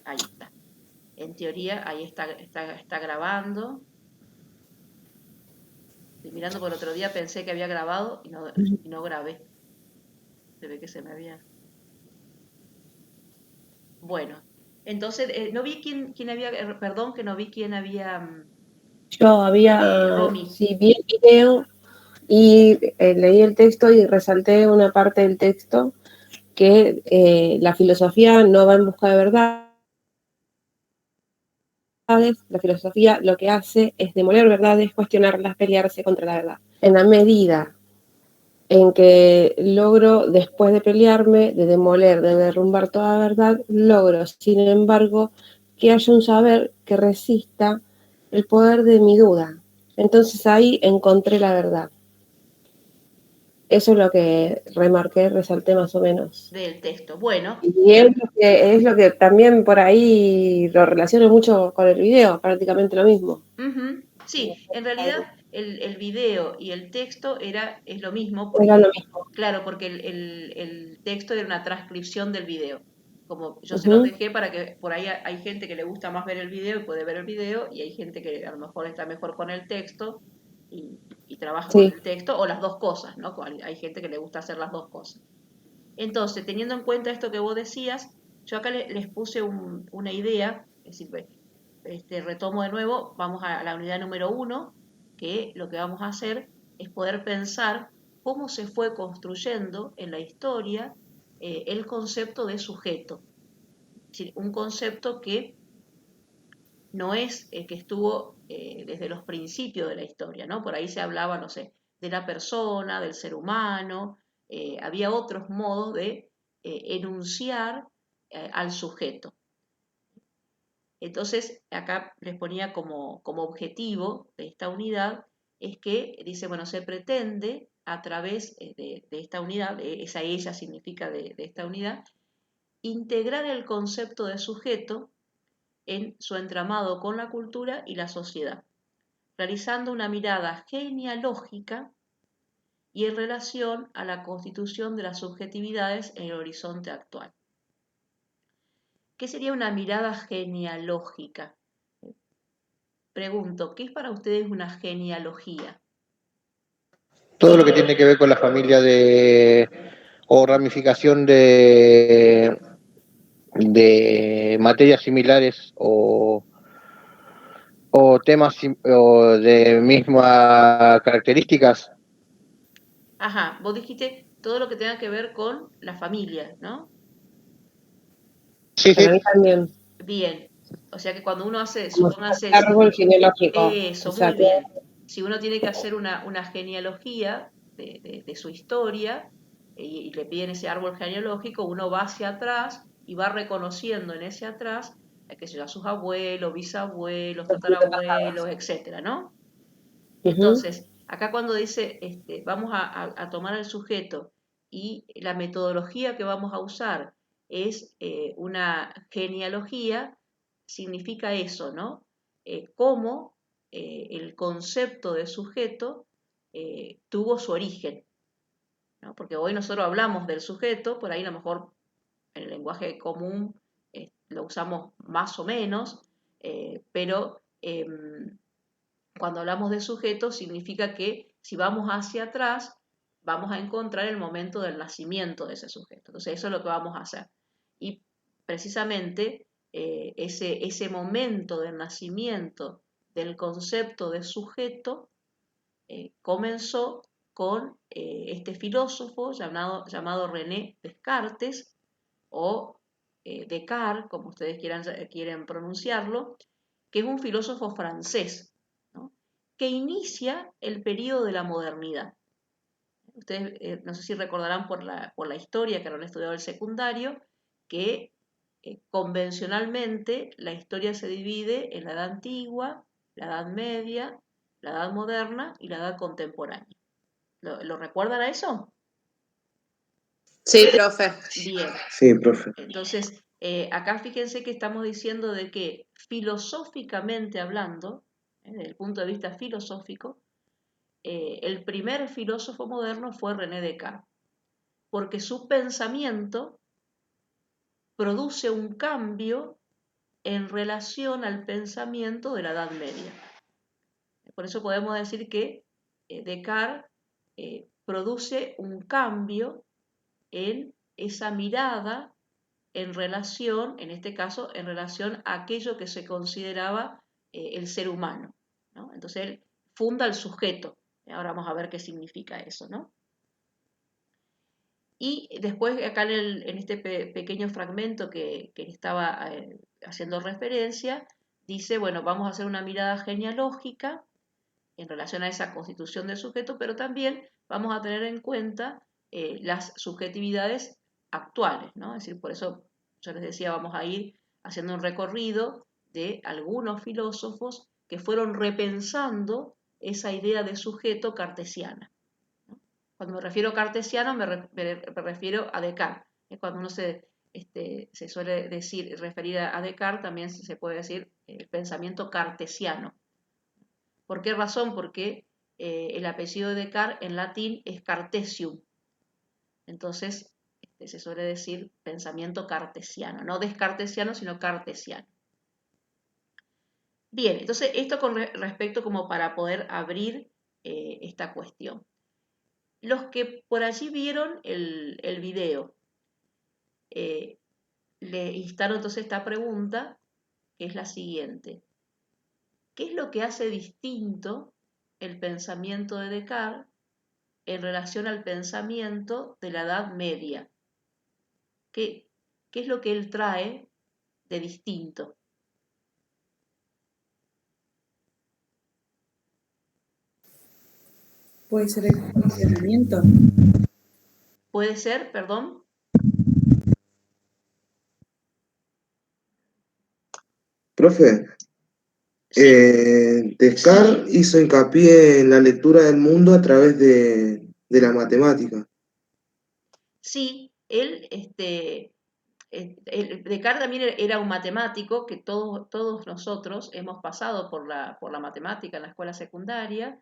Ahí está. En teoría, ahí está grabando. Estoy mirando por el otro día, pensé que había grabado y no grabé. Se ve que se me había... Bueno, entonces, no vi quién había, perdón, que no vi quién había, Yo había, Romy. sí, vi el video y leí el texto y resalté una parte del texto que la filosofía no va en busca de verdades, la filosofía lo que hace es demoler verdades, cuestionarlas, pelearse contra la verdad. En la medida en que logro, después de pelearme, de demoler, de derrumbar toda verdad, logro, sin embargo, que haya un saber que resista el poder de mi duda. Entonces ahí encontré la verdad. Eso es lo que remarqué, resalté más o menos. Del texto. Bueno, Y es lo que también por ahí lo relaciono mucho con el video, prácticamente lo mismo. sí, en realidad el video y el texto es lo mismo, Era lo porque, mismo. claro, porque el texto era una transcripción del video. Como yo se los Uh-huh. dejé para que por ahí hay gente que le gusta más ver el video y puede ver el video, y hay gente que a lo mejor está mejor con el texto y trabaja con Sí. el texto, o las dos cosas, ¿no? Hay gente que le gusta hacer las dos cosas. Entonces, teniendo en cuenta esto que vos decías, yo acá les puse una idea, es decir, retomo de nuevo, vamos a la unidad número 1, que lo que vamos a hacer es poder pensar cómo se fue construyendo en la historia el concepto de sujeto. Es decir, un concepto que no es que estuvo desde los principios de la historia, ¿no? Por ahí se hablaba, no sé, de la persona, del ser humano, había otros modos de enunciar al sujeto. Entonces, acá les ponía como objetivo de esta unidad, es que dice, bueno, se pretende a través de esta unidad, esa ella significa de esta unidad, integrar el concepto de sujeto en su entramado con la cultura y la sociedad, realizando una mirada genealógica y en relación a la constitución de las subjetividades en el horizonte actual. ¿Qué sería una mirada genealógica? Pregunto, ¿qué es para ustedes una genealogía? Todo lo que tiene que ver con la familia o ramificación de materias similares o temas o de mismas características. Ajá, vos dijiste todo lo que tenga que ver con la familia, ¿no? Sí, Para sí. mí también. Bien, o sea que cuando uno hace, Como si supónganse, fuera árbol genealógico. O eso, muy sea, bien. Si uno tiene que hacer una genealogía de su historia y le piden ese árbol genealógico, uno va hacia atrás y va reconociendo en ese atrás, qué sé yo, a sus abuelos, bisabuelos, tatarabuelos, etcétera, ¿no? uh-huh. Entonces, acá cuando dice, vamos a tomar al sujeto y la metodología que vamos a usar es una genealogía, significa eso, ¿no? Cómo el concepto de sujeto tuvo su origen, ¿no? Porque hoy nosotros hablamos del sujeto, por ahí a lo mejor en el lenguaje común lo usamos más o menos, pero cuando hablamos de sujeto significa que si vamos hacia atrás, vamos a encontrar el momento del nacimiento de ese sujeto. Entonces eso es lo que vamos a hacer. Y precisamente ese momento del nacimiento del concepto de sujeto comenzó con este filósofo llamado René Descartes, o Descartes, como ustedes quieren pronunciarlo, que es un filósofo francés, ¿no? Que inicia el periodo de la modernidad. Ustedes no sé si recordarán por la historia que habrán estudiado el secundario, que convencionalmente la historia se divide en la edad antigua, la edad media, la edad moderna y la edad contemporánea. ¿Lo recuerdan a eso? Sí, profe. Bien. Sí, profe. Entonces, acá fíjense que estamos diciendo de que filosóficamente hablando, desde el punto de vista filosófico, el primer filósofo moderno fue René Descartes, porque su pensamiento produce un cambio en relación al pensamiento de la Edad Media. Por eso podemos decir que Descartes produce un cambio en esa mirada en relación, en este caso, en relación a aquello que se consideraba el ser humano, ¿no? Entonces él funda el sujeto. Ahora vamos a ver qué significa eso, ¿no? Y después acá en este pequeño fragmento que estaba haciendo referencia, dice, bueno, vamos a hacer una mirada genealógica en relación a esa constitución del sujeto, pero también vamos a tener en cuenta las subjetividades actuales, ¿no? Es decir, por eso yo les decía, vamos a ir haciendo un recorrido de algunos filósofos que fueron repensando esa idea de sujeto cartesiana. Cuando me refiero a cartesiano me refiero a Descartes. Cuando uno se suele referir a Descartes, también se puede decir el pensamiento cartesiano. ¿Por qué razón? Porque el apellido de Descartes en latín es Cartesium. Entonces se suele decir pensamiento cartesiano, no descartesiano, sino cartesiano. Bien, entonces esto con respecto como para poder abrir esta cuestión. Los que por allí vieron el video, le instalo entonces esta pregunta, que es la siguiente. ¿Qué es lo que hace distinto el pensamiento de Descartes en relación al pensamiento de la Edad Media? ¿Qué es lo que él trae de distinto? Puede ser el condicionamiento. ¿Puede ser, perdón? Profe, Sí, Descartes hizo hincapié en la lectura del mundo a través de la matemática. sí, Descartes también era un matemático que todos nosotros hemos pasado por la matemática en la escuela secundaria,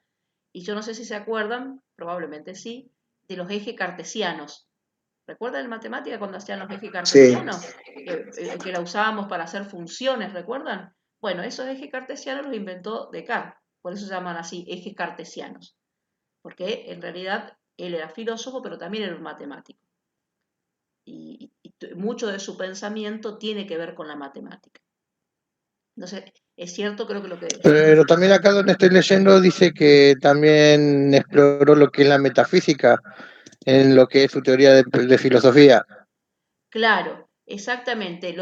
y yo no sé si se acuerdan, probablemente sí, de los ejes cartesianos. ¿Recuerdan en matemática cuando hacían los ejes Sí, cartesianos? Que la usábamos para hacer funciones, ¿recuerdan? Bueno, esos ejes cartesianos los inventó Descartes, por eso se llaman así, ejes cartesianos, porque en realidad él era filósofo, pero también era un matemático. Y mucho de su pensamiento tiene que ver con la matemática. Entonces, es cierto, creo que lo que... Pero también acá donde estoy leyendo dice que también exploró lo que es la metafísica en lo que es su teoría de filosofía. Claro, exactamente,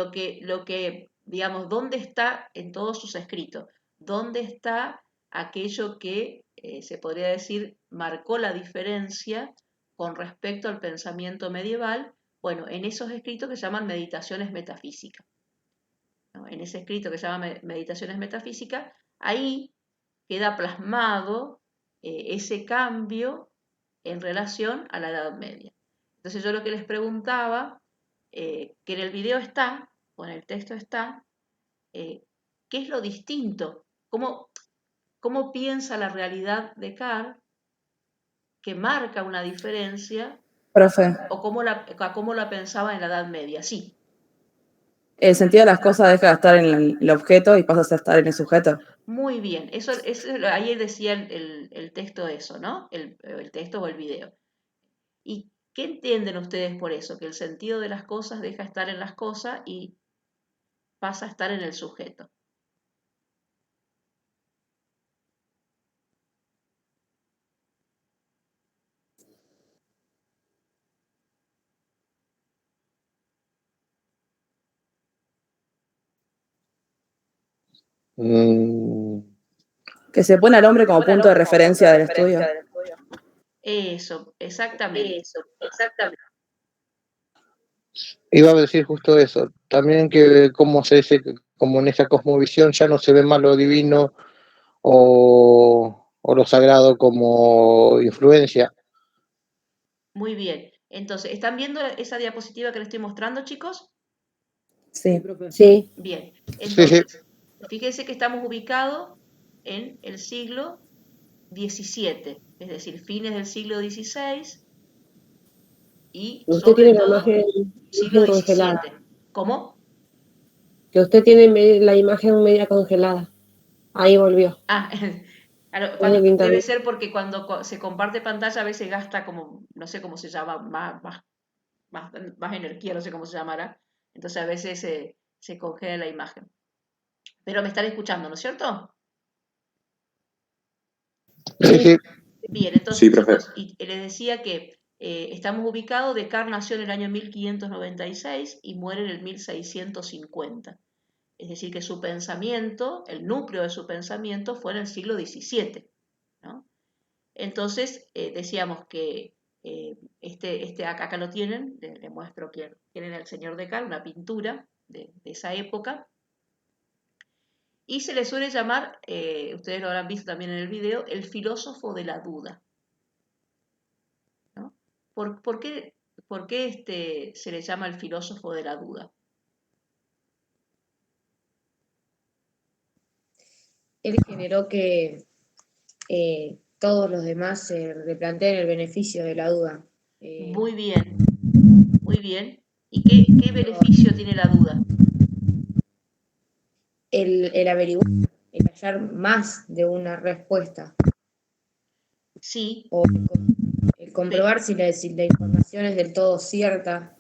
digamos, ¿dónde está en todos sus escritos? ¿Dónde está aquello que se podría decir marcó la diferencia con respecto al pensamiento medieval? Bueno, en esos escritos que se llaman meditaciones metafísicas, ¿no? En ese escrito que se llama Meditaciones Metafísicas, ahí queda plasmado ese cambio en relación a la Edad Media. Entonces yo lo que les preguntaba, que en el video está, o en el texto está, ¿qué es lo distinto? ¿Cómo piensa la realidad de Descartes que marca una diferencia, Profe, o cómo la pensaba en la Edad Media? Sí. el sentido de las cosas deja de estar en el objeto y pasa a estar en el sujeto. Muy bien, ahí decía el texto eso, ¿no? El texto o el video. ¿Y qué entienden ustedes por eso? Que el sentido de las cosas deja de estar en las cosas y pasa a estar en el sujeto. Mm, Que se pone al hombre como punto de referencia del estudio. Eso, exactamente. iba a decir justo eso. También que como se dice, como en esa cosmovisión ya no se ve más lo divino o lo sagrado como influencia. Muy bien. Entonces, ¿están viendo esa diapositiva que les estoy mostrando, chicos? Sí. Sí, Bien. Sí, sí. Entonces, fíjense que estamos ubicados en el siglo XVII, es decir, fines del siglo XVI y usted sobre tiene la todo imagen siglo congelada. XVII. ¿Cómo? Que usted tiene la imagen media congelada. Ahí volvió. Debe ser porque cuando se comparte pantalla a veces gasta como, no sé cómo se llama, más energía, no sé cómo se llamará. Entonces a veces se congela la imagen. Pero me están escuchando, ¿no es cierto? Sí. Bien, entonces Sí, profe. chicos, y les decía que estamos ubicados, Descartes nació en el año 1596 y muere en el 1650. Es decir, que su pensamiento, el núcleo de su pensamiento fue en el siglo XVII, ¿no? Entonces, decíamos que acá lo tienen, le muestro quién era el señor Descartes, una pintura de esa época, y se le suele llamar, ustedes lo habrán visto también en el video, el filósofo de la duda, ¿no? ¿Por qué se le llama el filósofo de la duda? Él generó que todos los demás se replanteen el beneficio de la duda. Muy bien, muy bien. ¿Y qué beneficio tiene la duda? El averiguar, el hallar más de una respuesta. Sí. O el comprobar si la información es del todo cierta.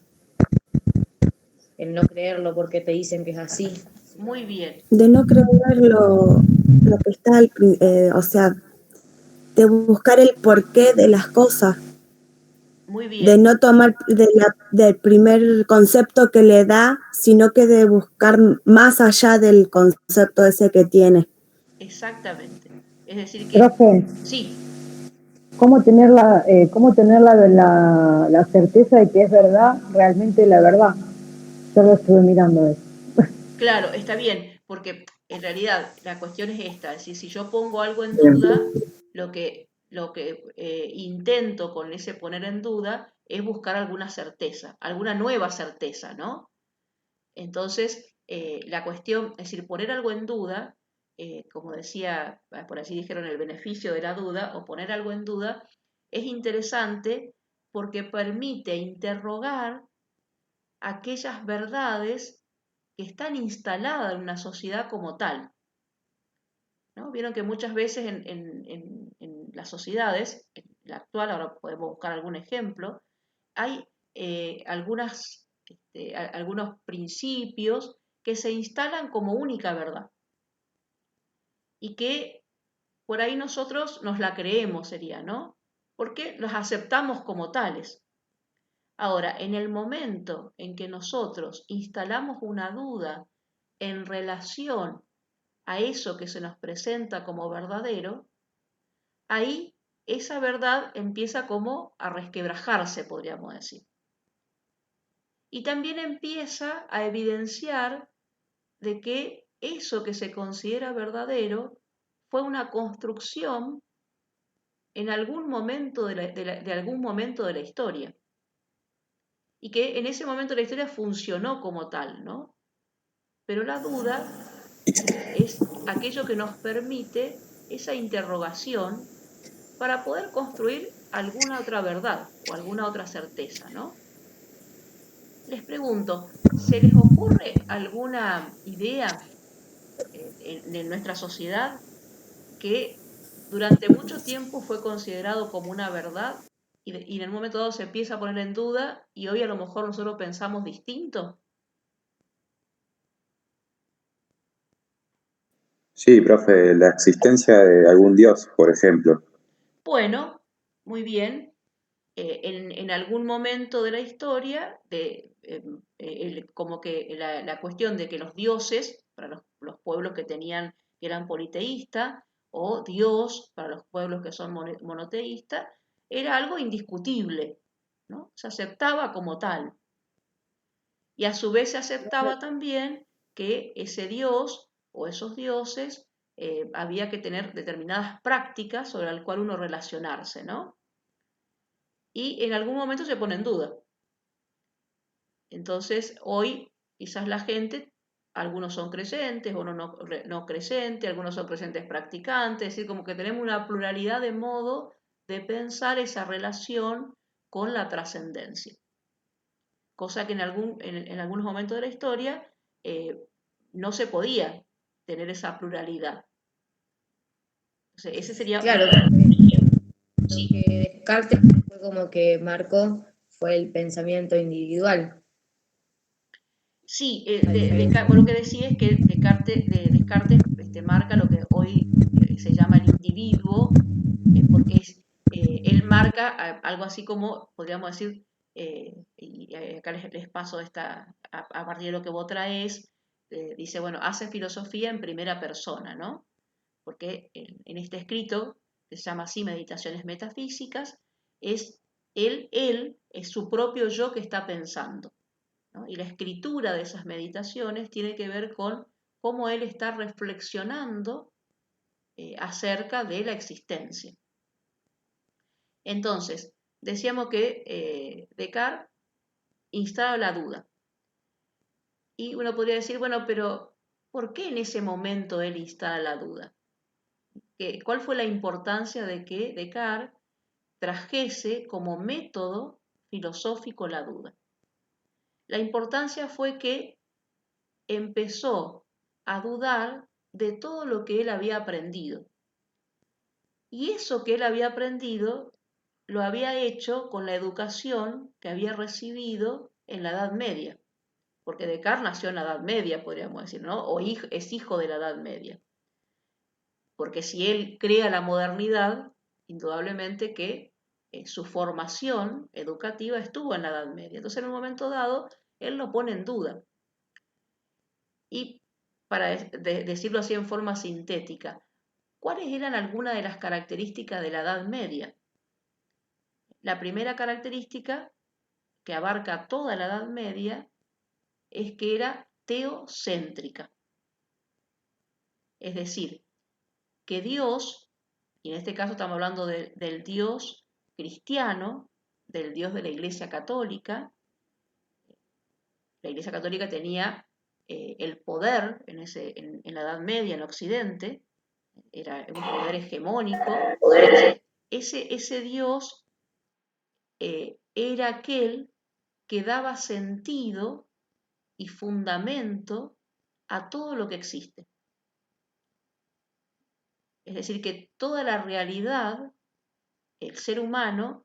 El no creerlo porque te dicen que es así. Muy bien. De no creer lo que está, o sea, de buscar el porqué de las cosas. Muy bien. De no tomar del primer concepto que le da, sino que de buscar más allá del concepto ese que tiene. Exactamente. Es decir que... Profe, sí. ¿cómo tener la certeza de que es verdad, realmente la verdad? Yo lo estuve mirando eso. Claro, está bien, porque en realidad la cuestión es esta, es decir, si yo pongo algo en duda, lo que intento con ese poner en duda es buscar alguna certeza, alguna nueva certeza, ¿no? Entonces, la cuestión, es decir, poner algo en duda, como decía, por así dijeron, el beneficio de la duda, o poner algo en duda, es interesante porque permite interrogar aquellas verdades que están instaladas en una sociedad como tal, ¿no? Vieron que muchas veces en las sociedades, en la actual, ahora podemos buscar algún ejemplo, hay algunos principios que se instalan como única verdad y que por ahí nosotros nos la creemos, sería, ¿no? Porque los aceptamos como tales. Ahora, en el momento en que nosotros instalamos una duda en relación a eso que se nos presenta como verdadero, ahí esa verdad empieza como a resquebrajarse, podríamos decir. Y también empieza a evidenciar de que eso que se considera verdadero fue una construcción en algún momento de algún momento de la historia. Y que en ese momento de la historia funcionó como tal, ¿no? Pero la duda es aquello que nos permite esa interrogación para poder construir alguna otra verdad o alguna otra certeza, ¿no? Les pregunto, ¿se les ocurre alguna idea en nuestra sociedad que durante mucho tiempo fue considerado como una verdad y en el momento dado se empieza a poner en duda y hoy a lo mejor nosotros pensamos distinto? Sí, profe, la existencia de algún dios, por ejemplo. Bueno, muy bien. En algún momento de la historia, como que la cuestión de que los dioses, para los pueblos que eran politeístas, o Dios, para los pueblos que son monoteístas, era algo indiscutible, ¿no? Se aceptaba como tal. Y a su vez se aceptaba también que ese Dios o esos dioses había que tener determinadas prácticas sobre las cuales uno relacionarse, ¿no? Y en algún momento se pone en duda. Entonces, hoy quizás la gente, algunos son creyentes, otros no creyentes, algunos son creyentes practicantes, es decir, como que tenemos una pluralidad de modo de pensar esa relación con la trascendencia. Cosa que en algunos momentos de la historia no se podía tener esa pluralidad. Entonces, ese sería... Claro, lo que Descartes fue como que marcó fue el pensamiento individual. Sí, por lo que decía es que Descartes marca lo que hoy se llama el individuo, porque él marca algo así como, podríamos decir, y acá les paso a partir de lo que vos traes, dice, bueno, hace filosofía en primera persona, ¿no? Porque en este escrito, que se llama así, Meditaciones Metafísicas, es él es su propio yo que está pensando, ¿no? Y la escritura de esas meditaciones tiene que ver con cómo él está reflexionando acerca de la existencia. Entonces, decíamos que Descartes instala la duda. Y uno podría decir, bueno, pero ¿por qué en ese momento él instala la duda? ¿Cuál fue la importancia de que Descartes trajese como método filosófico la duda? La importancia fue que empezó a dudar de todo lo que él había aprendido. Y eso que él había aprendido lo había hecho con la educación que había recibido en la Edad Media, porque Descartes nació en la Edad Media, podríamos decir, ¿no? O es hijo de la Edad Media. Porque si él crea la modernidad, indudablemente que su formación educativa estuvo en la Edad Media. Entonces, en un momento dado, él lo pone en duda. Y para decirlo así en forma sintética, ¿cuáles eran algunas de las características de la Edad Media? La primera característica, que abarca toda la Edad Media, es que era teocéntrica. Es decir, que Dios, y en este caso estamos hablando del Dios cristiano, del Dios de la Iglesia Católica. La Iglesia Católica tenía el poder en la Edad Media en Occidente, era un poder hegemónico. Ese Dios era aquel que daba sentido y fundamento a todo lo que existe. Es decir, que toda la realidad, el ser humano,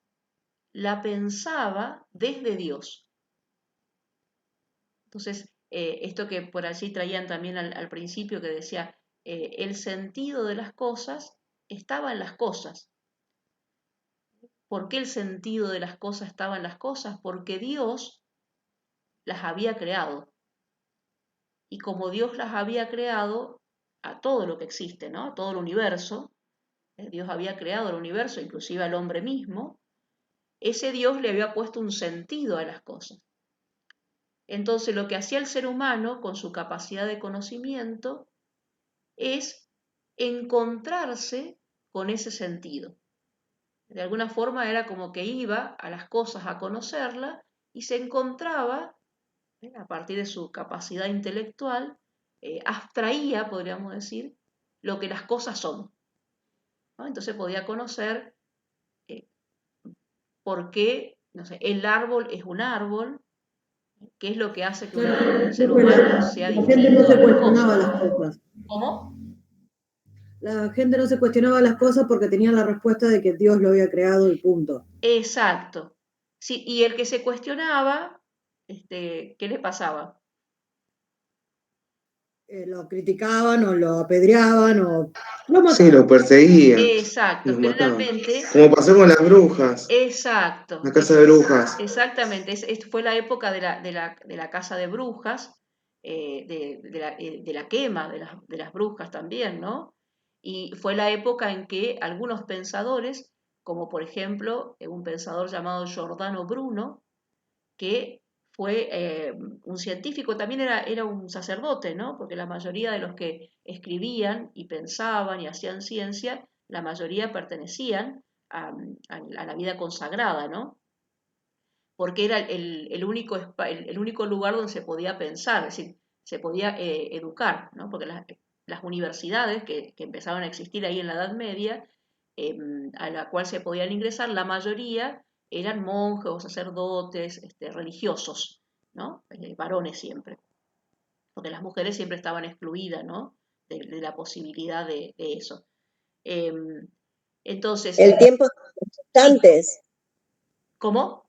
la pensaba desde Dios. Entonces, esto que por allí traían también al principio, que decía, el sentido de las cosas estaba en las cosas. ¿Por qué el sentido de las cosas estaba en las cosas? Porque Dios las había creado. Y como Dios las había creado a todo lo que existe, ¿no? A todo el universo, Dios había creado el universo, inclusive al hombre mismo, ese Dios le había puesto un sentido a las cosas. Entonces, lo que hacía el ser humano con su capacidad de conocimiento es encontrarse con ese sentido. De alguna forma era como que iba a las cosas a conocerlas y se encontraba, a partir de su capacidad intelectual, abstraía, podríamos decir, lo que las cosas son, ¿no? Entonces podía conocer por qué, no sé, el árbol es un árbol, qué es lo que hace que un ser humano sea La gente distinto no se de las cuestionaba cosas. las cosas. ¿Cómo? La gente no se cuestionaba las cosas porque tenía la respuesta de que Dios lo había creado y punto. Exacto. Sí, y el que se cuestionaba, ¿qué le pasaba? Lo criticaban o lo apedreaban o lo mataban. Sí, lo perseguían, Exacto, los mataban. generalmente. Como pasó con las brujas, Exacto. la casa de brujas. Exactamente, fue la época de la casa de brujas, de la quema de las brujas también, ¿no? Y fue la época en que algunos pensadores, como por ejemplo un pensador llamado Giordano Bruno, que fue un científico, también era un sacerdote, ¿no? Porque la mayoría de los que escribían y pensaban y hacían ciencia, la mayoría pertenecían a la vida consagrada, ¿no? Porque era el único lugar donde se podía pensar, es decir, se podía educar, ¿no? Porque las universidades que empezaban a existir ahí en la Edad Media, a la cual se podían ingresar, la mayoría eran monjes o sacerdotes religiosos, ¿no? Varones siempre. porque las mujeres siempre estaban excluidas, ¿no? De la posibilidad de eso. Entonces, El tiempo de los protestantes. ¿cómo?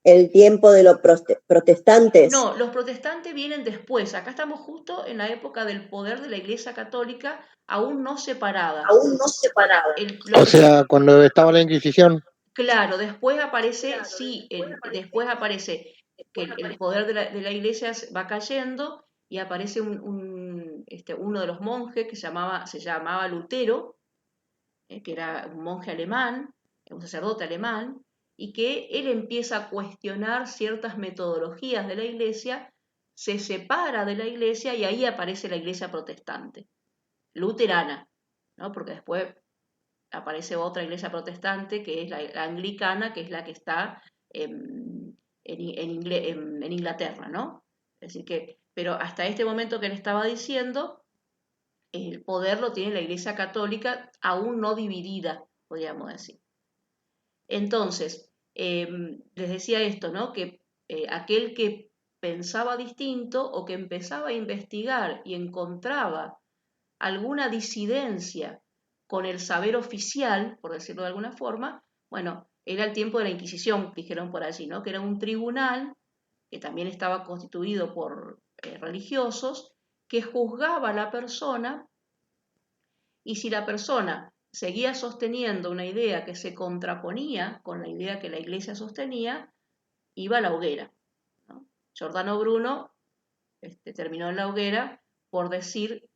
El tiempo de los protestantes. No, los protestantes vienen después. Acá estamos justo en la época del poder de la Iglesia Católica, aún no separada. Aún no separada. O sea, cuando estaba la Inquisición. Claro, después aparece, después aparece que el poder de la Iglesia va cayendo y aparece uno de los monjes que se llamaba Lutero, que era un monje alemán, un sacerdote alemán, y que él empieza a cuestionar ciertas metodologías de la Iglesia, se separa de la Iglesia y ahí aparece la Iglesia protestante, luterana, ¿no? Porque después aparece otra iglesia protestante que es la anglicana, que es la que está en Inglaterra, ¿no? Es decir que, pero hasta este momento que le estaba diciendo, el poder lo tiene la Iglesia Católica, aún no dividida, podríamos decir. Entonces, les decía esto, ¿no? Que aquel que pensaba distinto o que empezaba a investigar y encontraba alguna disidencia con el saber oficial, por decirlo de alguna forma, bueno, era el tiempo de la Inquisición, dijeron por allí, ¿no? Que era un tribunal que también estaba constituido por religiosos, que juzgaba a la persona, y si la persona seguía sosteniendo una idea que se contraponía con la idea que la Iglesia sostenía, iba a la hoguera, ¿no? Giordano Bruno terminó en la hoguera por decir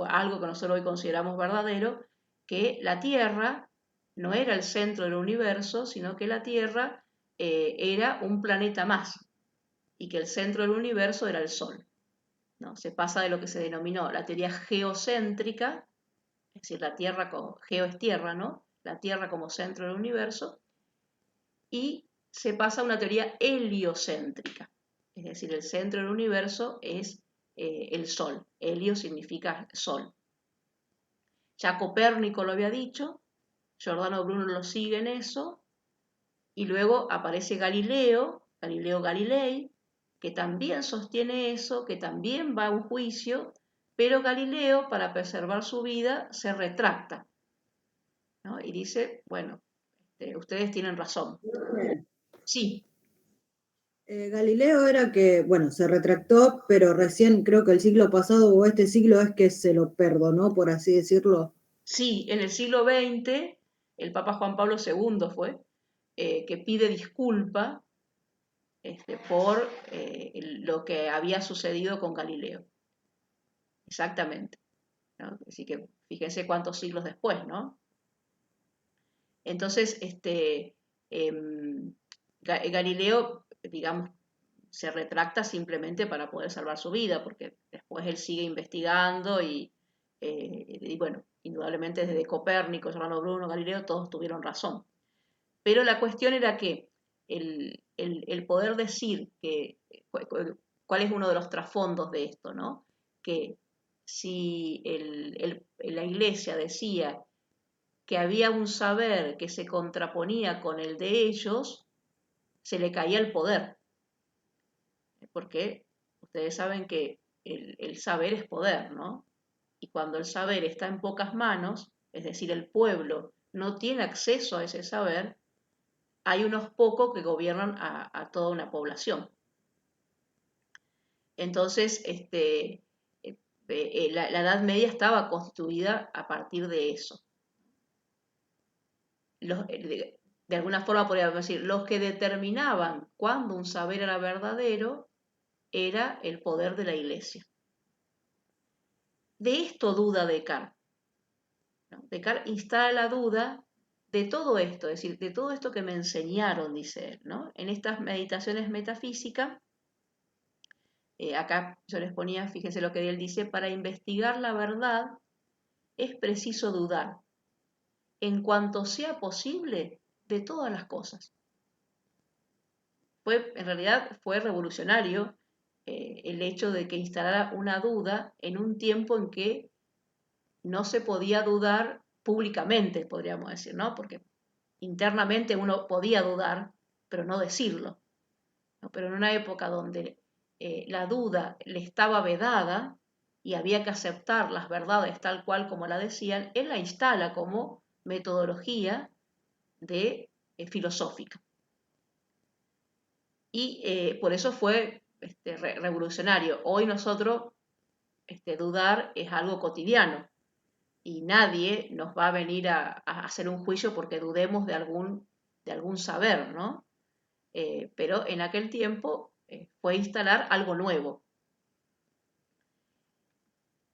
algo que nosotros hoy consideramos verdadero, que la Tierra no era el centro del universo, sino que la Tierra era un planeta más y que el centro del universo era el Sol, ¿no? Se pasa de lo que se denominó la teoría geocéntrica, es decir, la Tierra como geo es Tierra, ¿no? La Tierra como centro del universo, y se pasa a una teoría heliocéntrica, es decir, el centro del universo es el Sol. Helio significa Sol. Ya Copérnico lo había dicho, Giordano Bruno lo sigue en eso, y luego aparece Galileo Galilei, que también sostiene eso, que también va a un juicio, pero Galileo, para preservar su vida, se retracta, ¿no? Y dice, bueno, ustedes tienen razón. Sí. Galileo era que, bueno, se retractó, pero recién creo que el siglo pasado o este siglo es que se lo perdonó, por así decirlo. Sí, en el siglo XX, el Papa Juan Pablo II fue, que pide disculpa por lo que había sucedido con Galileo. Exactamente, ¿no? Así que fíjense cuántos siglos después, ¿no? Entonces, Galileo, digamos, se retracta simplemente para poder salvar su vida, porque después él sigue investigando y bueno, indudablemente desde Copérnico, Giordano Bruno, Galileo, todos tuvieron razón. Pero la cuestión era que el poder decir cuál es uno de los trasfondos de esto, ¿no? Que si la Iglesia decía que había un saber que se contraponía con el de ellos, se le caía el poder. Porque ustedes saben que el saber es poder, ¿no? Y cuando el saber está en pocas manos, es decir, el pueblo no tiene acceso a ese saber, hay unos pocos que gobiernan a toda una población. Entonces, la Edad Media estaba constituida a partir de eso. De alguna forma podríamos decir, los que determinaban cuándo un saber era verdadero era el poder de la Iglesia. De esto duda Descartes, ¿no? Descartes instala la duda de todo esto, es decir, de todo esto que me enseñaron, dice él, ¿no? En estas meditaciones metafísicas, acá yo les ponía, fíjense lo que él dice, para investigar la verdad es preciso dudar, en cuanto sea posible, de todas las cosas. En realidad fue revolucionario el hecho de que instalara una duda en un tiempo en que no se podía dudar públicamente, podríamos decir, ¿no? Porque internamente uno podía dudar, pero no decirlo, ¿no? Pero en una época donde la duda le estaba vedada y había que aceptar las verdades tal cual como la decían, él la instala como metodología filosófica. Y por eso fue revolucionario. Hoy nosotros dudar es algo cotidiano y nadie nos va a venir a hacer un juicio porque dudemos de algún saber, ¿no? Pero en aquel tiempo fue instalar algo nuevo.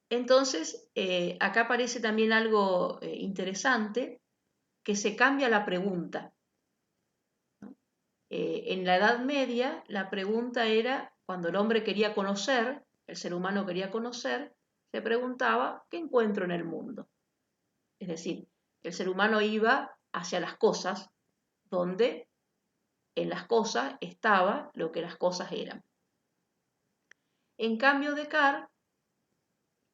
Entonces, acá aparece también algo interesante, que se cambia la pregunta. En la Edad Media, la pregunta era, cuando el hombre quería conocer, el ser humano quería conocer, se preguntaba, ¿qué encuentro en el mundo? Es decir, el ser humano iba hacia las cosas, donde en las cosas estaba lo que las cosas eran. En cambio, Descartes,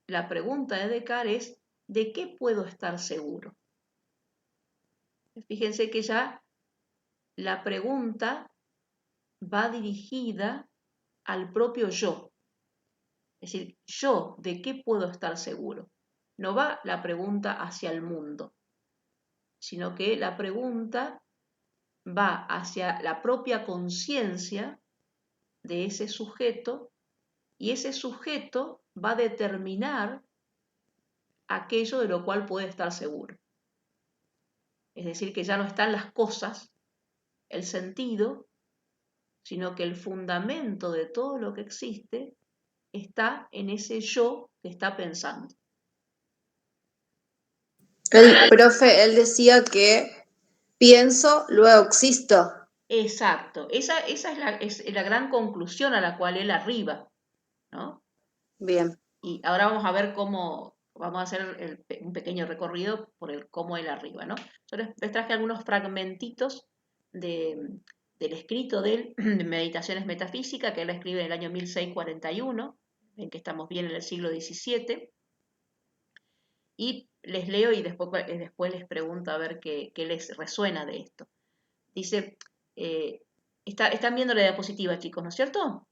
la pregunta de Descartes es, ¿de qué puedo estar seguro? Fíjense que ya la pregunta va dirigida al propio yo. Es decir, yo, ¿de qué puedo estar seguro? No va la pregunta hacia el mundo, sino que la pregunta va hacia la propia conciencia de ese sujeto y ese sujeto va a determinar aquello de lo cual puede estar seguro. Es decir, que ya no están las cosas, el sentido, sino que el fundamento de todo lo que existe está en ese yo que está pensando. El profe, él decía que pienso, luego existo. Exacto, esa es la gran conclusión a la cual él arriba, ¿no? Bien. Y ahora vamos a ver cómo, vamos a hacer un pequeño recorrido por cómo él arriba, ¿no? Yo les traje algunos fragmentitos del escrito de él, de Meditaciones Metafísicas, que él escribe en el año 1641, en que estamos bien en el siglo XVII, y les leo y después les pregunto a ver qué les resuena de esto. Dice, están viendo la diapositiva, chicos, ¿no es cierto?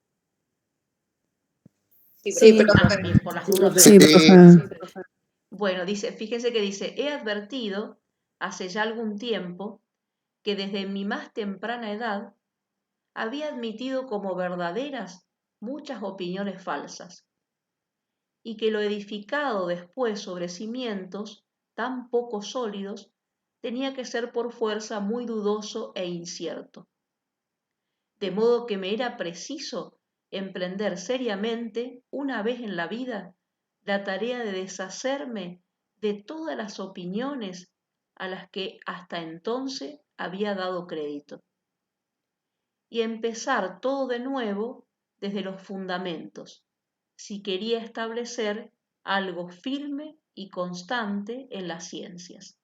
Sí, profe. Bien, por las dudas. Sí, profe. Bueno, dice, fíjense que dice, he advertido hace ya algún tiempo que desde mi más temprana edad había admitido como verdaderas muchas opiniones falsas y que lo edificado después sobre cimientos tan poco sólidos tenía que ser por fuerza muy dudoso e incierto. De modo que me era preciso emprender seriamente, una vez en la vida, la tarea de deshacerme de todas las opiniones a las que hasta entonces había dado crédito, y empezar todo de nuevo desde los fundamentos, si quería establecer algo firme y constante en las ciencias.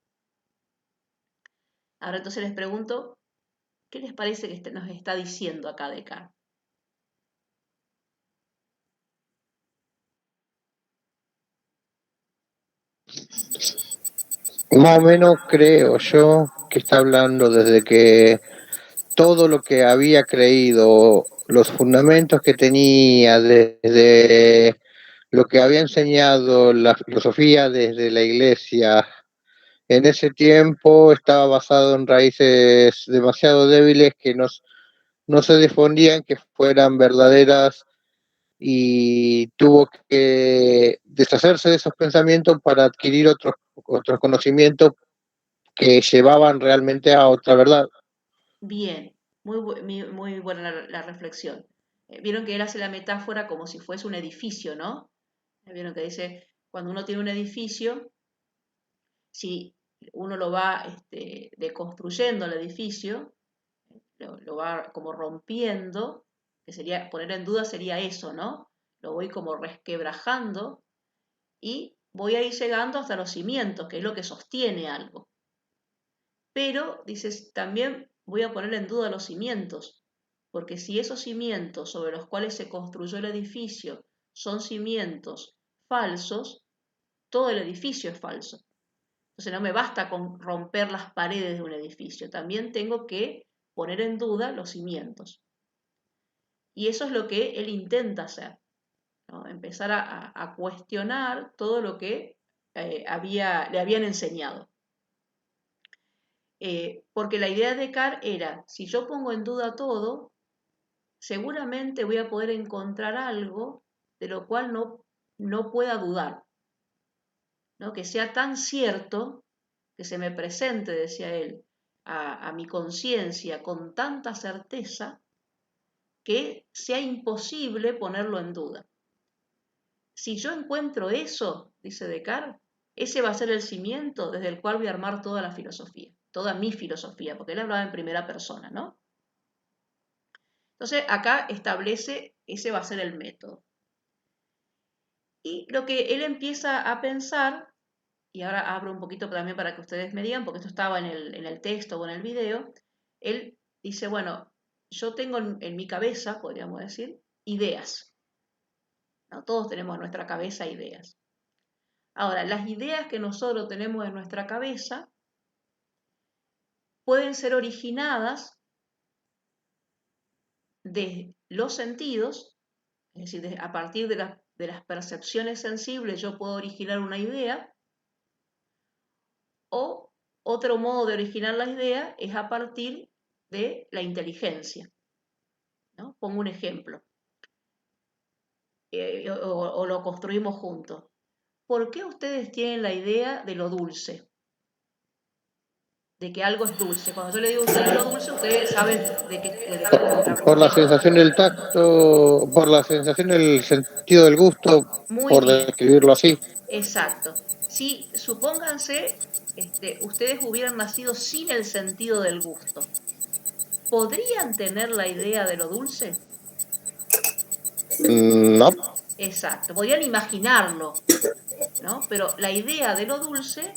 Ahora entonces les pregunto, ¿qué les parece que nos está diciendo acá Descartes? Más o menos creo yo que está hablando desde que todo lo que había creído, los fundamentos que tenía, desde lo que había enseñado la filosofía desde la iglesia, en ese tiempo estaba basado en raíces demasiado débiles que no se difundían que fueran verdaderas y tuvo que deshacerse de esos pensamientos para adquirir otros conocimientos que llevaban realmente a otra verdad. Bien, muy buena la reflexión. Vieron que él hace la metáfora como si fuese un edificio, ¿no? Vieron que dice, cuando uno tiene un edificio, si uno lo va deconstruyendo el edificio, lo va como rompiendo, que sería, poner en duda sería eso, ¿no? Lo voy como resquebrajando y voy a ir llegando hasta los cimientos, que es lo que sostiene algo. Pero, dices, también voy a poner en duda los cimientos, porque si esos cimientos sobre los cuales se construyó el edificio son cimientos falsos, todo el edificio es falso. Entonces no me basta con romper las paredes de un edificio, también tengo que poner en duda los cimientos. Y eso es lo que él intenta hacer, ¿no? Empezar a cuestionar todo lo que le habían enseñado. Porque la idea de Descartes era, si yo pongo en duda todo, seguramente voy a poder encontrar algo de lo cual no pueda dudar, ¿no? Que sea tan cierto, que se me presente, decía él, a mi conciencia con tanta certeza, que sea imposible ponerlo en duda. Si yo encuentro eso, dice Descartes, ese va a ser el cimiento desde el cual voy a armar toda la filosofía, toda mi filosofía, porque él hablaba en primera persona, ¿no? Entonces acá establece, ese va a ser el método. Y lo que él empieza a pensar, y ahora abro un poquito también para que ustedes me digan, porque esto estaba en el texto o en el video, él dice, bueno, yo tengo en mi cabeza, podríamos decir, ideas, ¿no? Todos tenemos en nuestra cabeza ideas. Ahora, las ideas que nosotros tenemos en nuestra cabeza pueden ser originadas de los sentidos, es decir, a partir de las percepciones sensibles yo puedo originar una idea, o otro modo de originar la idea es a partir de la inteligencia, ¿no? Pongo un ejemplo, o lo construimos juntos. ¿Por qué ustedes tienen la idea de lo dulce? De que algo es dulce. Cuando yo le digo a ustedes lo dulce, ustedes saben de qué Por la sensación del tacto, por la sensación del sentido del gusto, Muy por bien. describirlo así. Exacto. Si, supónganse, ustedes hubieran nacido sin el sentido del gusto, ¿podrían tener la idea de lo dulce? No. Exacto, podrían imaginarlo, ¿no? Pero la idea de lo dulce,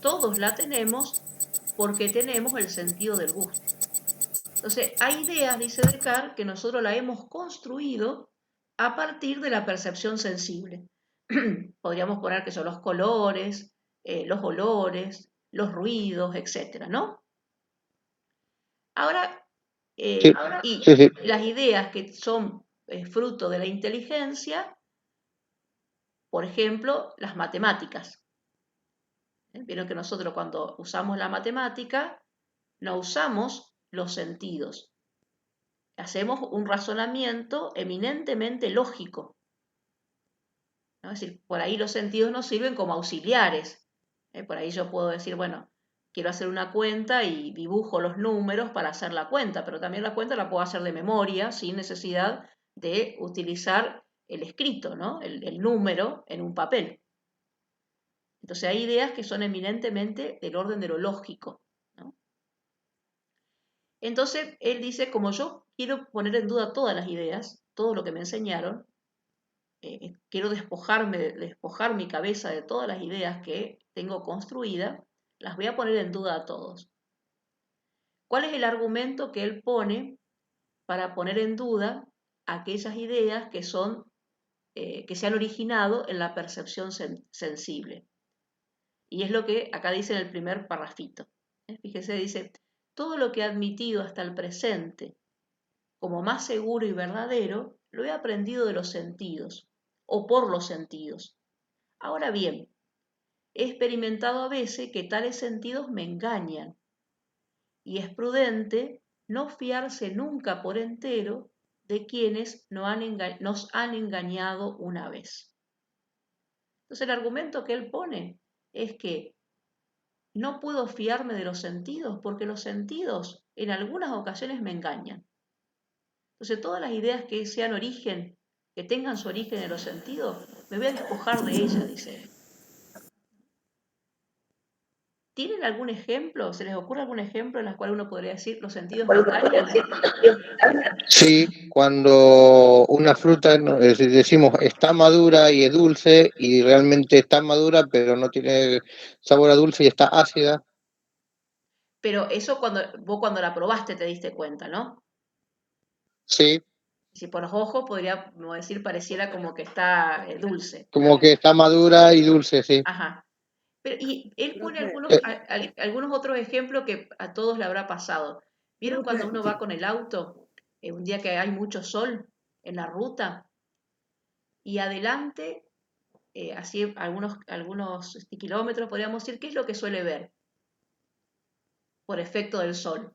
todos la tenemos porque tenemos el sentido del gusto. Entonces, hay ideas, dice Descartes, que nosotros la hemos construido a partir de la percepción sensible. Podríamos poner que son los colores, los olores, los ruidos, etcétera, ¿no? Ahora, Sí. las ideas que son fruto de la inteligencia, por ejemplo, las matemáticas. Vieron que nosotros cuando usamos la matemática, no usamos los sentidos. Hacemos un razonamiento eminentemente lógico, ¿no? Es decir, por ahí los sentidos nos sirven como auxiliares. Por ahí yo puedo decir, bueno, quiero hacer una cuenta y dibujo los números para hacer la cuenta, pero también la cuenta la puedo hacer de memoria sin necesidad de utilizar el escrito, ¿no? El número en un papel. Entonces hay ideas que son eminentemente del orden de lo lógico, ¿no? Entonces él dice, como yo quiero poner en duda todas las ideas, todo lo que me enseñaron, quiero despojar mi cabeza de todas las ideas que tengo construidas, las voy a poner en duda a todos. ¿Cuál es el argumento que él pone para poner en duda aquellas ideas que se han originado en la percepción sensible? Y es lo que acá dice en el primer parrafito. Fíjese, dice, todo lo que he admitido hasta el presente como más seguro y verdadero, lo he aprendido de los sentidos, o por los sentidos. Ahora bien, he experimentado a veces que tales sentidos me engañan, y es prudente no fiarse nunca por entero de quienes nos han engañado una vez. Entonces el argumento que él pone es que no puedo fiarme de los sentidos porque los sentidos en algunas ocasiones me engañan. Entonces todas las ideas que que tengan su origen en los sentidos, me voy a despojar de ellas, dice él. ¿Tienen algún ejemplo? ¿Se les ocurre algún ejemplo en el cual uno podría decir los sentidos me engañan? Sí, cuando una fruta, decimos está madura y es dulce, y realmente está madura, pero no tiene sabor a dulce y está ácida. Pero eso vos cuando la probaste te diste cuenta, ¿no? Sí. Si por los ojos podríamos decir pareciera como que está dulce. Como que está madura y dulce, sí. Ajá. Y él pone algunos otros ejemplos que a todos le habrá pasado. ¿Vieron cuando uno va con el auto un día que hay mucho sol en la ruta, y adelante, así algunos kilómetros, podríamos decir, ¿qué es lo que suele ver por efecto del sol?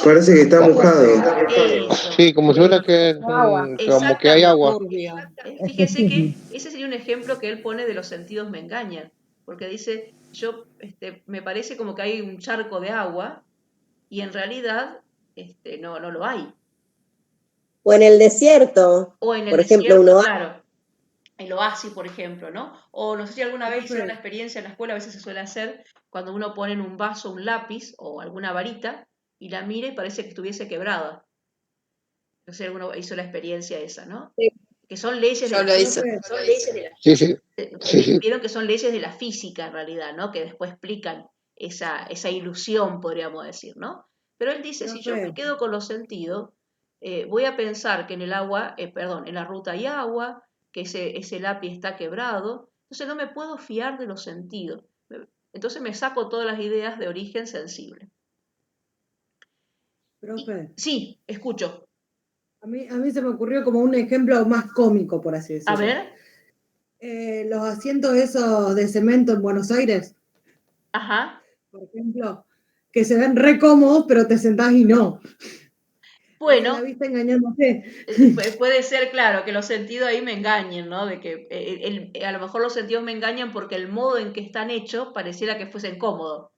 Parece que está mojado. Eso. Sí, como si fuera que como que hay agua. Turbia. Fíjense que ese sería un ejemplo que él pone de los sentidos me engañan, porque dice, me parece como que hay un charco de agua y en realidad no lo hay. O en el desierto, O en el por ejemplo, desierto, uno claro, el oasis, por ejemplo, ¿no? O no sé si alguna vez hicieron la experiencia en la escuela, a veces se suele hacer, cuando uno pone en un vaso un lápiz o alguna varita y la mira y parece que estuviese quebrada. No sé si alguno hizo la experiencia esa, ¿no? Sí. Que son leyes de Yo la lo hice. física. Sí, sí, sí, sí. Vieron que son leyes de la física en realidad, ¿no? Que después explican esa ilusión, podríamos decir, ¿no? Pero él dice, si yo me Profe, quedo con los sentidos, voy a pensar que en el agua, en la ruta hay agua, que ese lápiz está quebrado, entonces no me puedo fiar de los sentidos. Entonces me saco todas las ideas de origen sensible. profe, Sí, escucho. a mí se me ocurrió como un ejemplo más cómico, por así A decirlo. ver, Los asientos esos de cemento en Buenos Aires, ajá. por ejemplo, que se ven re cómodos, pero te sentás y no. Esa es la Bueno, vista engañándote. puede ser, claro, que los sentidos ahí me engañen, ¿no? De que a lo mejor los sentidos me engañan porque el modo en que están hechos pareciera que fuesen cómodos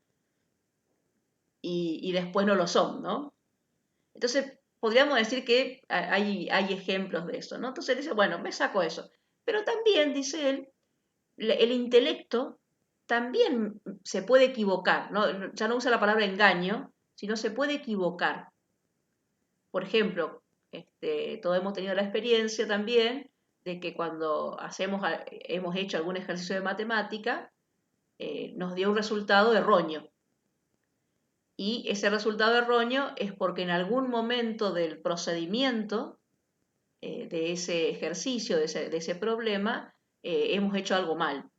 y después no lo son, ¿no? Entonces, podríamos decir que hay ejemplos de eso, ¿no? Entonces dice, bueno, me saco eso. Pero también, dice él, el intelecto también se puede equivocar, ¿no? Ya no usa la palabra engaño, sino se puede equivocar. Por ejemplo, todos hemos tenido la experiencia también de que cuando hemos hecho algún ejercicio de matemática, nos dio un resultado erróneo. Y ese resultado erróneo es porque en algún momento del procedimiento de ese ejercicio, de ese problema, hemos hecho algo mal.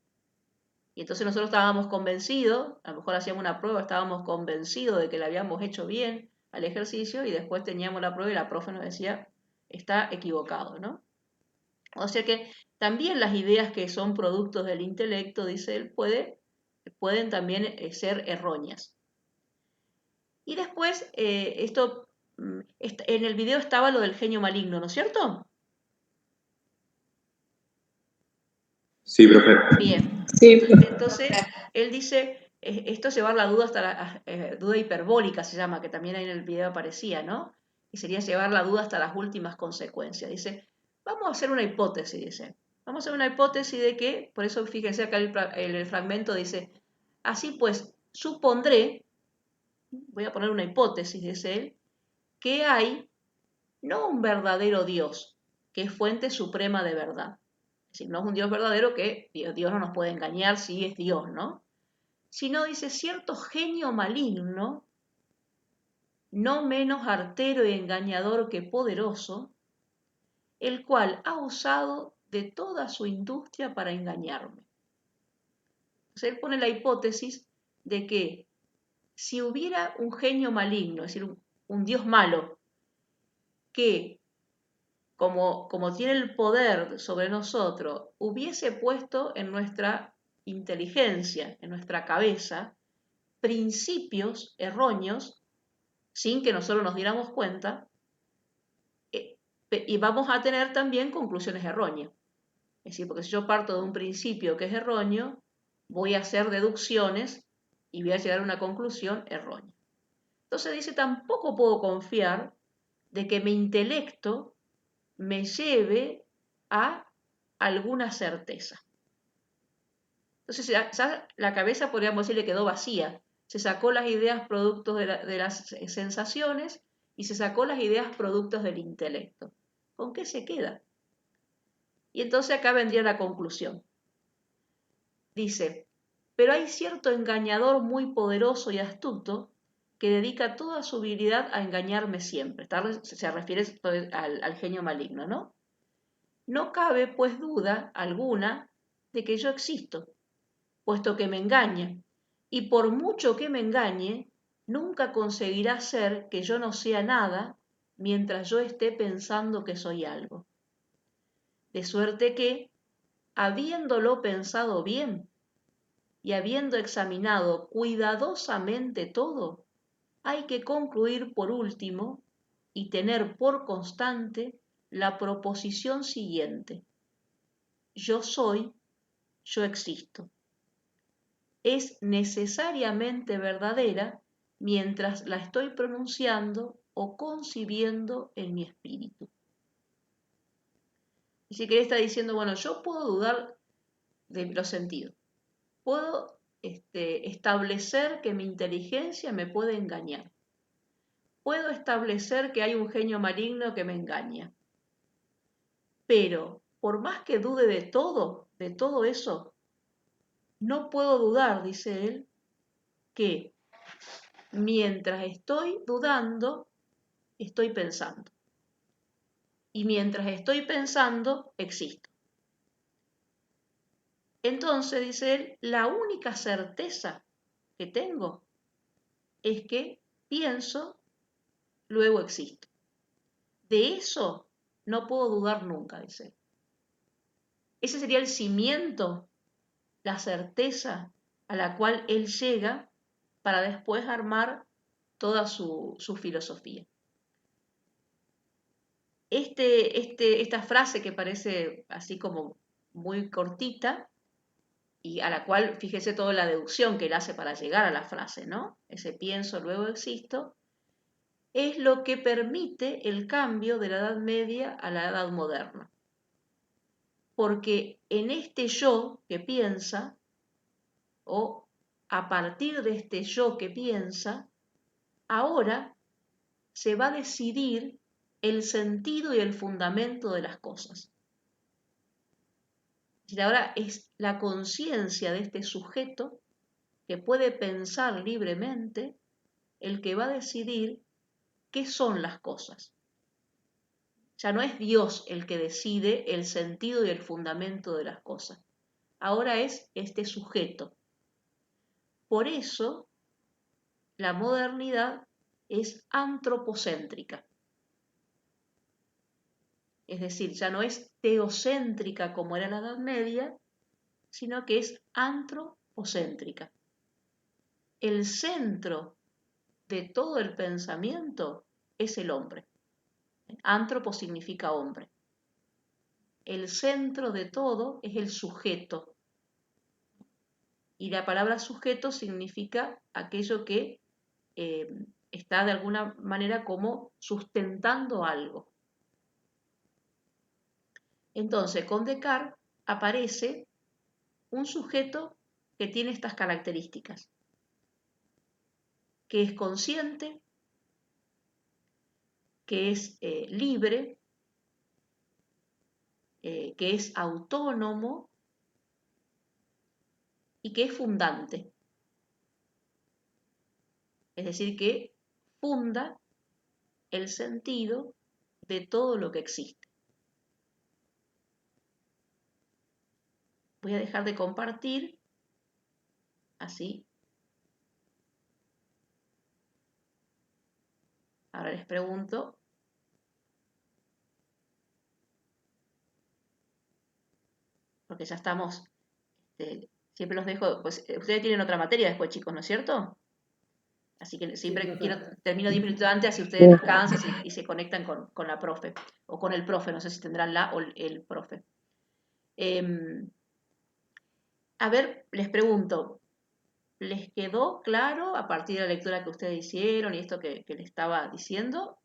Y entonces nosotros estábamos convencidos, a lo mejor hacíamos una prueba, estábamos convencidos de que la habíamos hecho bien al ejercicio y después teníamos la prueba y la profe nos decía, está equivocado, ¿no? O sea que también las ideas que son productos del intelecto, dice él, pueden también ser erróneas. Y después, en el video estaba lo del genio maligno, ¿no es cierto? Sí, profe. Bien. Sí. Entonces, él dice, esto es llevar la duda hasta la duda hiperbólica, se llama, que también ahí en el video aparecía, ¿no? Y sería llevar la duda hasta las últimas consecuencias. Dice, vamos a hacer una hipótesis, dice. Vamos a hacer una hipótesis de que, por eso fíjense acá el fragmento dice, así pues, supondré, voy a poner una hipótesis, dice él, que hay no un verdadero Dios, que es fuente suprema de verdad. Es decir, no es un Dios verdadero que Dios no nos puede engañar si es Dios, ¿no? Sino dice cierto genio maligno, no menos artero y engañador que poderoso, el cual ha usado de toda su industria para engañarme. Entonces él pone la hipótesis de que si hubiera un genio maligno, es decir, un Dios malo, que como tiene el poder sobre nosotros, hubiese puesto en nuestra inteligencia, en nuestra cabeza, principios erróneos, sin que nosotros nos diéramos cuenta, y vamos a tener también conclusiones erróneas. Es decir, porque si yo parto de un principio que es erróneo, voy a hacer deducciones y voy a llegar a una conclusión errónea. Entonces dice, tampoco puedo confiar de que mi intelecto me lleve a alguna certeza. Entonces ya la cabeza, podríamos decir, le quedó vacía. Se sacó las ideas productos de las sensaciones y se sacó las ideas productos del intelecto. ¿Con qué se queda? Y entonces acá vendría la conclusión. Dice, pero hay cierto engañador muy poderoso y astuto que dedica toda su habilidad a engañarme siempre. Se refiere al genio maligno, ¿no? No cabe, pues, duda alguna de que yo existo, puesto que me engaña, y por mucho que me engañe, nunca conseguirá hacer que yo no sea nada, mientras yo esté pensando que soy algo. De suerte que, habiéndolo pensado bien y habiendo examinado cuidadosamente todo, hay que concluir por último y tener por constante la proposición siguiente: yo soy, yo existo. Es necesariamente verdadera mientras la estoy pronunciando o concibiendo en mi espíritu. Y si querés está diciendo, bueno, yo puedo dudar de los sentidos, puedo establecer que mi inteligencia me puede engañar, puedo establecer que hay un genio maligno que me engaña, pero por más que dude de todo eso, no puedo dudar, dice él, que mientras estoy dudando, estoy pensando. Y mientras estoy pensando, existo. Entonces, dice él, la única certeza que tengo es que pienso, luego existo. De eso no puedo dudar nunca, dice él. Ese sería el cimiento, la certeza a la cual él llega para después armar toda su filosofía. Esta frase que parece así como muy cortita y a la cual fíjese toda la deducción que él hace para llegar a la frase, ¿no? Ese pienso, luego existo, es lo que permite el cambio de la Edad Media a la Edad Moderna. Porque en este yo que piensa, o a partir de este yo que piensa, ahora se va a decidir el sentido y el fundamento de las cosas. Y ahora es la conciencia de este sujeto que puede pensar libremente el que va a decidir qué son las cosas. Ya no es Dios el que decide el sentido y el fundamento de las cosas. Ahora es este sujeto. Por eso la modernidad es antropocéntrica. Es decir, ya no es teocéntrica como era la Edad Media, sino que es antropocéntrica. El centro de todo el pensamiento es el hombre. Antropo significa hombre. El centro de todo es el sujeto. Y la palabra sujeto significa aquello que está de alguna manera como sustentando algo. Entonces, con Descartes aparece un sujeto que tiene estas características, que es consciente, que es libre, que es autónomo y que es fundante. Es decir, que funda el sentido de todo lo que existe. Voy a dejar de compartir, así. Ahora les pregunto. Porque ya estamos, siempre los dejo, pues ustedes tienen otra materia después, chicos, ¿no es cierto? Así que siempre termino 10 minutos antes, así ustedes descansan y se conectan con la profe, o con el profe, no sé si tendrán la o el profe. A ver, les pregunto, ¿les quedó claro a partir de la lectura que ustedes hicieron y esto que les estaba diciendo?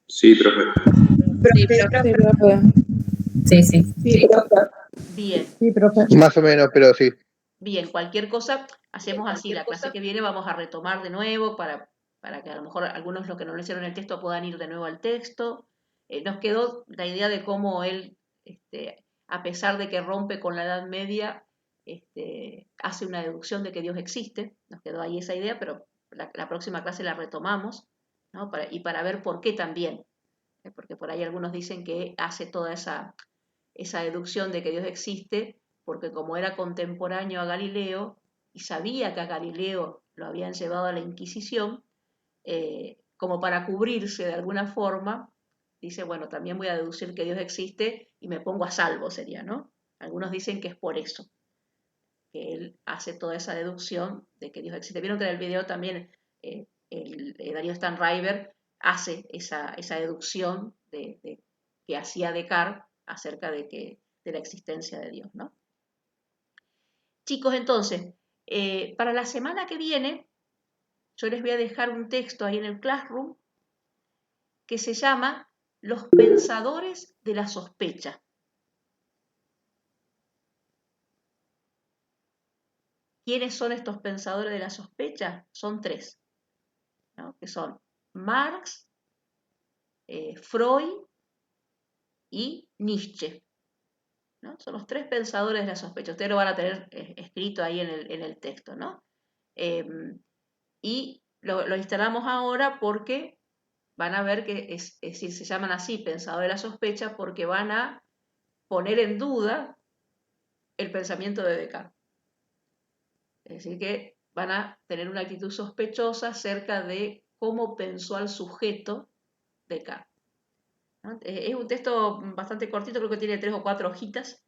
Sí, profe. Sí. Bien. Sí, profe. Más o menos, pero sí. Bien, cualquier cosa, hacemos así, la clase que viene vamos a retomar de nuevo para que a lo mejor algunos los que no leyeron el texto puedan ir de nuevo al texto. Nos quedó la idea de cómo él, a pesar de que rompe con la Edad Media, hace una deducción de que Dios existe. Nos quedó ahí esa idea, pero la próxima clase la retomamos, ¿no? Para ver por qué también. Porque por ahí algunos dicen que hace toda esa deducción de que Dios existe porque como era contemporáneo a Galileo y sabía que a Galileo lo habían llevado a la Inquisición, como para cubrirse de alguna forma, dice, bueno, también voy a deducir que Dios existe y me pongo a salvo, sería, ¿no? Algunos dicen que es por eso, que él hace toda esa deducción de que Dios existe. Vieron que en el video también Darío Stanriver hace esa deducción que hacía Descartes acerca de la existencia de Dios, ¿no? Chicos, entonces, para la semana que viene, yo les voy a dejar un texto ahí en el Classroom que se llama Los pensadores de la sospecha. ¿Quiénes son estos pensadores de la sospecha? Son tres, ¿no? Que son Marx, Freud y Nietzsche, ¿no? Son los tres pensadores de la sospecha. Ustedes lo van a tener escrito ahí en el texto, ¿no? Y lo instalamos ahora porque van a ver que es decir, se llaman así pensadores de la sospecha porque van a poner en duda el pensamiento de Descartes. Es decir, que van a tener una actitud sospechosa acerca de cómo pensó al sujeto Descartes, ¿no? Es un texto bastante cortito, creo que tiene 3 o 4 hojitas,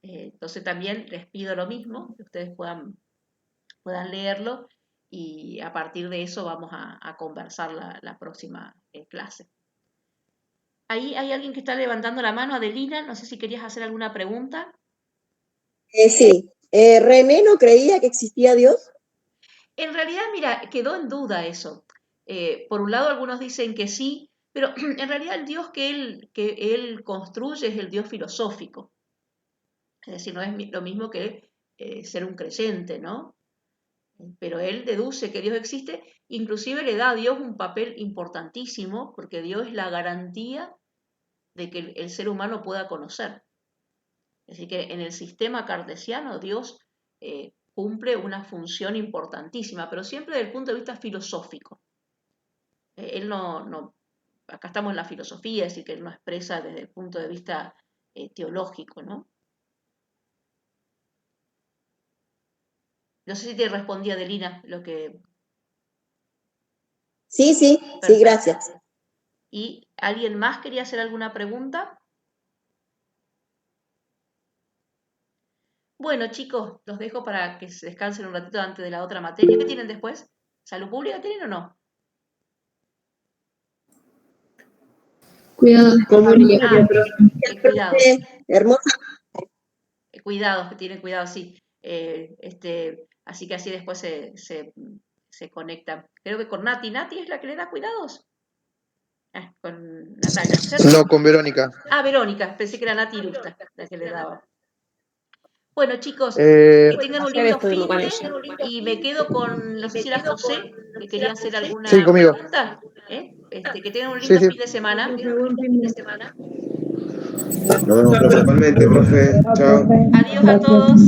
entonces también les pido lo mismo, que ustedes puedan leerlo y a partir de eso vamos a conversar la próxima clase. Ahí hay alguien que está levantando la mano, Adelina, no sé si querías hacer alguna pregunta. Sí. ¿René no creía que existía Dios? En realidad, mira, quedó en duda eso. Por un lado, algunos dicen que sí, pero en realidad el Dios que él construye es el Dios filosófico. Es decir, no es lo mismo que ser un creyente, ¿no? Pero él deduce que Dios existe, inclusive le da a Dios un papel importantísimo, porque Dios es la garantía de que el ser humano pueda conocer. Es decir, que en el sistema cartesiano Dios cumple una función importantísima, pero siempre desde el punto de vista filosófico. Él no, acá estamos en la filosofía, es decir, que él no expresa desde el punto de vista teológico, ¿no? No sé si te respondí, Adelina, lo que... Sí, gracias. ¿Y alguien más quería hacer alguna pregunta? Bueno, chicos, los dejo para que se descansen un ratito antes de la otra materia. ¿Qué tienen después? ¿Salud pública tienen o no? Cuidado, comunitario, Cuidados. Hermosa. Cuidados, que tienen cuidado, sí. Así que así después se conectan. Creo que con Nati. ¿Nati es la que le da cuidados? Con Natalia, ¿cierto? No, con Verónica. Ah, Verónica, pensé que era Nati Irusta la que le daba. Bueno, chicos, que tengan un lindo fin de, y me quedo con, no sé si era José, que quería hacer alguna pregunta. Que tengan un lindo fin de semana. Nos vemos principalmente, profe. Chao. Adiós a todos.